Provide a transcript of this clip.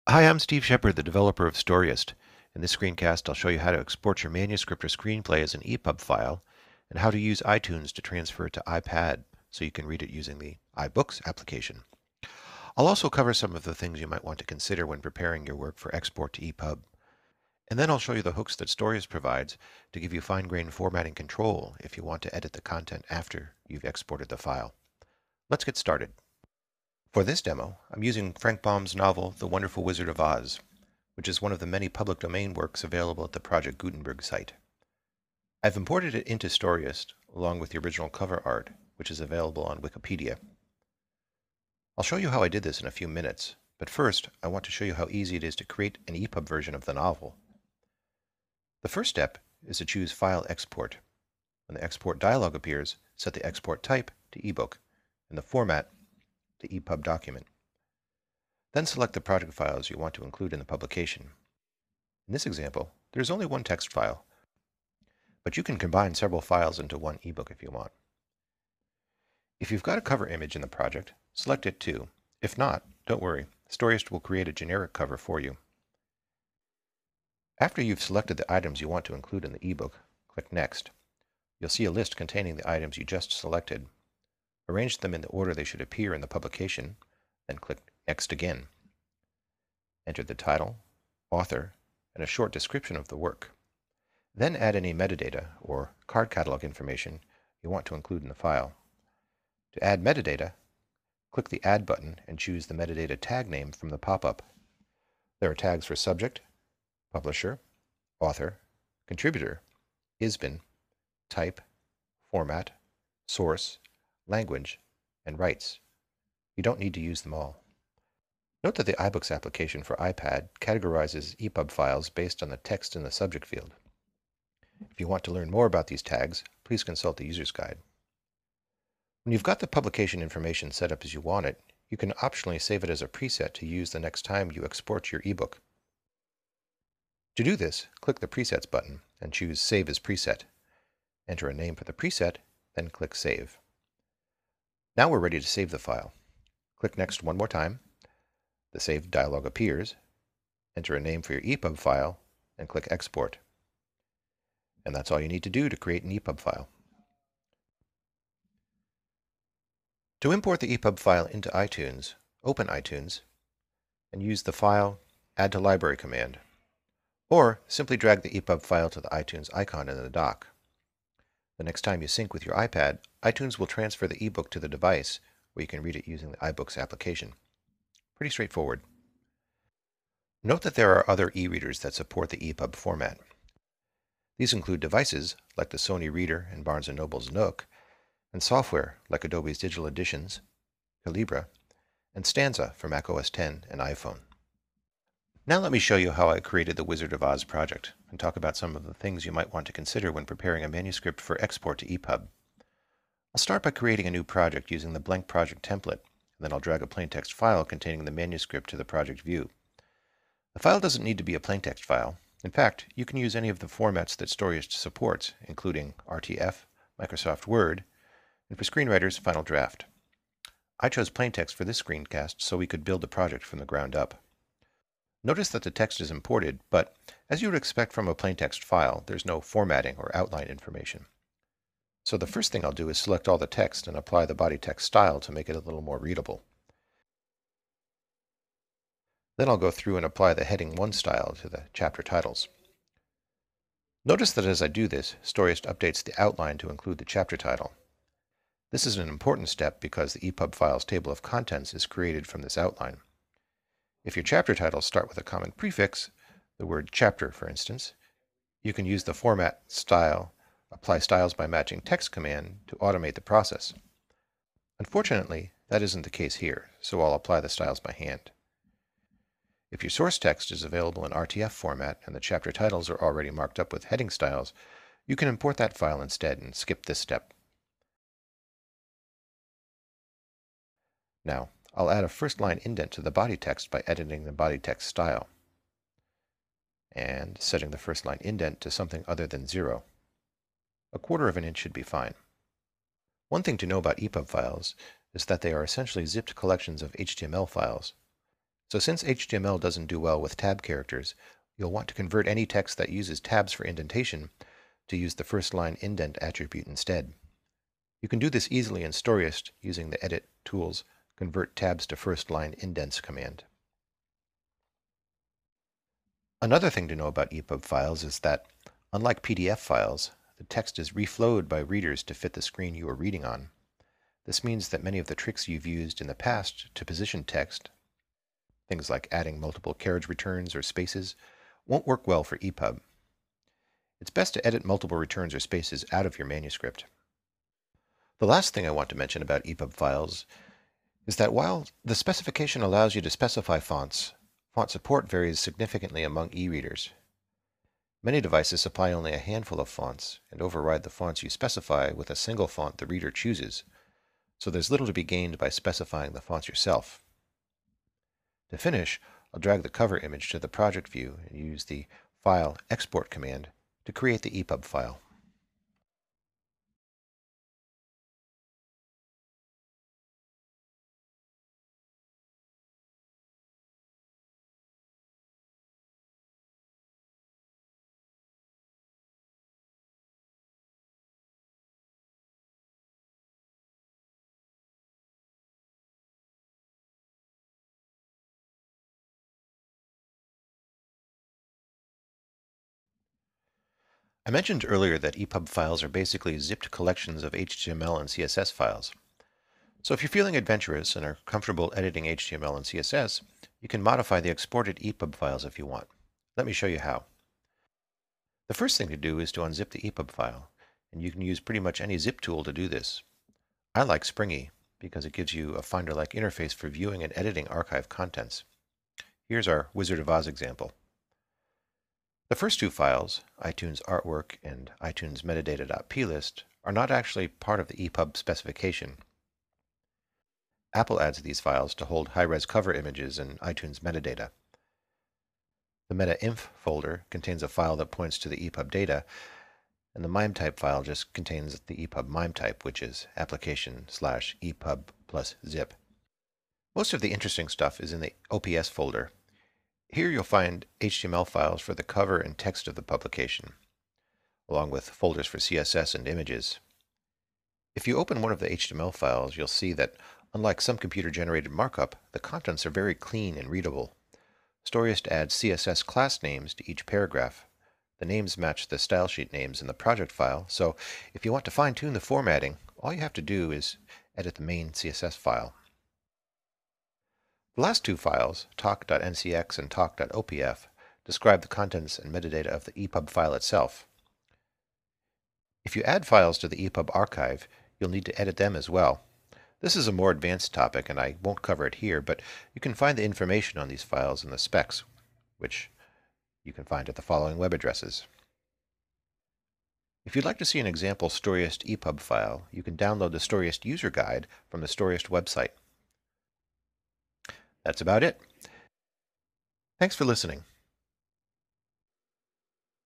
Hi, I'm Steve Shepard, the developer of Storyist. In this screencast, I'll show you how to export your manuscript or screenplay as an ePub file and how to use iTunes to transfer it to iPad so you can read it using the iBooks application. I'll also cover some of the things you might want to consider when preparing your work for export to ePub. And then I'll show you the hooks that Storyist provides to give you fine-grained formatting control if you want to edit the content after you've exported the file. Let's get started. For this demo, I'm using Frank Baum's novel, The Wonderful Wizard of Oz, which is one of the many public domain works available at the Project Gutenberg site. I've imported it into Storyist along with the original cover art, which is available on Wikipedia. I'll show you how I did this in a few minutes, but first I want to show you how easy it is to create an ePub version of the novel. The first step is to choose File Export. When the export dialog appears, set the export type to ebook and the format to ePub document. Then select the project files you want to include in the publication. In this example, there is only one text file, but you can combine several files into one ebook if you want. If you've got a cover image in the project, select it too. If not, don't worry, Storyist will create a generic cover for you. After you've selected the items you want to include in the ebook, click Next. You'll see a list containing the items you just selected. Arrange them in the order they should appear in the publication, then click Next again. Enter the title, author, and a short description of the work. Then add any metadata or card catalog information you want to include in the file. To add metadata, click the Add button and choose the metadata tag name from the pop-up. There are tags for subject, publisher, author, contributor, ISBN, type, format, source, language, and rights. You don't need to use them all. Note that the iBooks application for iPad categorizes ePub files based on the text in the subject field. If you want to learn more about these tags, please consult the user's guide. When you've got the publication information set up as you want it, you can optionally save it as a preset to use the next time you export your ebook. To do this, click the Presets button and choose Save as Preset. Enter a name for the preset, then click Save. Now we're ready to save the file. Click Next one more time. The Save dialog appears. Enter a name for your ePub file and click Export. And that's all you need to do to create an ePub file. To import the ePub file into iTunes, open iTunes and use the File, Add to Library command, or simply drag the ePub file to the iTunes icon in the dock. The next time you sync with your iPad, iTunes will transfer the ebook to the device where you can read it using the iBooks application. Pretty straightforward. Note that there are other e-readers that support the ePub format. These include devices like the Sony Reader and Barnes & Noble's Nook, and software like Adobe's Digital Editions, Calibra, and Stanza for Mac OS X and iPhone. Now let me show you how I created the Wizard of Oz project and talk about some of the things you might want to consider when preparing a manuscript for export to ePub. I'll start by creating a new project using the blank project template, and then I'll drag a plaintext file containing the manuscript to the project view. The file doesn't need to be a plaintext file. In fact, you can use any of the formats that Storyist supports, including RTF, Microsoft Word, and for screenwriters, Final Draft. I chose plaintext for this screencast so we could build the project from the ground up. Notice that the text is imported, but as you would expect from a plaintext file, there's no formatting or outline information. So the first thing I'll do is select all the text and apply the body text style to make it a little more readable. Then I'll go through and apply the heading 1 style to the chapter titles. Notice that as I do this, Storyist updates the outline to include the chapter title. This is an important step because the ePub file's table of contents is created from this outline. If your chapter titles start with a common prefix, the word chapter for instance, you can use the Format Style, Apply Styles by Matching Text command to automate the process. Unfortunately, that isn't the case here, so I'll apply the styles by hand. If your source text is available in RTF format and the chapter titles are already marked up with heading styles, you can import that file instead and skip this step. Now, I'll add a first-line indent to the body text by editing the body text style and setting the first-line indent to something other than 0. 1/4 of an inch should be fine. One thing to know about ePub files is that they are essentially zipped collections of HTML files. So since HTML doesn't do well with tab characters, you'll want to convert any text that uses tabs for indentation to use the first line indent attribute instead. You can do this easily in Storyist using the Edit Tools Convert Tabs to First Line Indents command. Another thing to know about ePub files is that, unlike PDF files, the text is reflowed by readers to fit the screen you are reading on. This means that many of the tricks you've used in the past to position text, things like adding multiple carriage returns or spaces, won't work well for ePub. It's best to edit multiple returns or spaces out of your manuscript. The last thing I want to mention about ePub files is that while the specification allows you to specify fonts, font support varies significantly among e-readers. Many devices supply only a handful of fonts and override the fonts you specify with a single font the reader chooses, so there's little to be gained by specifying the fonts yourself. To finish, I'll drag the cover image to the project view and use the File Export command to create the ePub file. I mentioned earlier that ePub files are basically zipped collections of HTML and CSS files. So if you're feeling adventurous and are comfortable editing HTML and CSS, you can modify the exported ePub files if you want. Let me show you how. The first thing to do is to unzip the ePub file, and you can use pretty much any zip tool to do this. I like Springy because it gives you a Finder-like interface for viewing and editing archive contents. Here's our Wizard of Oz example. The first two files, iTunes Artwork and iTunes Metadata.plist, are not actually part of the ePub specification. Apple adds these files to hold high-res cover images and iTunes metadata. The meta.inf folder contains a file that points to the ePub data, and the MIME-type file just contains the ePub MIME type, which is application/ePub plus zip. Most of the interesting stuff is in the OPS folder. Here you'll find HTML files for the cover and text of the publication, along with folders for CSS and images. If you open one of the HTML files, you'll see that, unlike some computer-generated markup, the contents are very clean and readable. Storyist adds CSS class names to each paragraph. The names match the stylesheet names in the project file, so if you want to fine-tune the formatting, all you have to do is edit the main CSS file. The last two files, talk.ncx and talk.opf, describe the contents and metadata of the ePub file itself. If you add files to the ePub archive, you'll need to edit them as well. This is a more advanced topic, and I won't cover it here, but you can find the information on these files in the specs, which you can find at the following web addresses. If you'd like to see an example Storyist ePub file, you can download the Storyist user guide from the Storyist website. That's about it. Thanks for listening.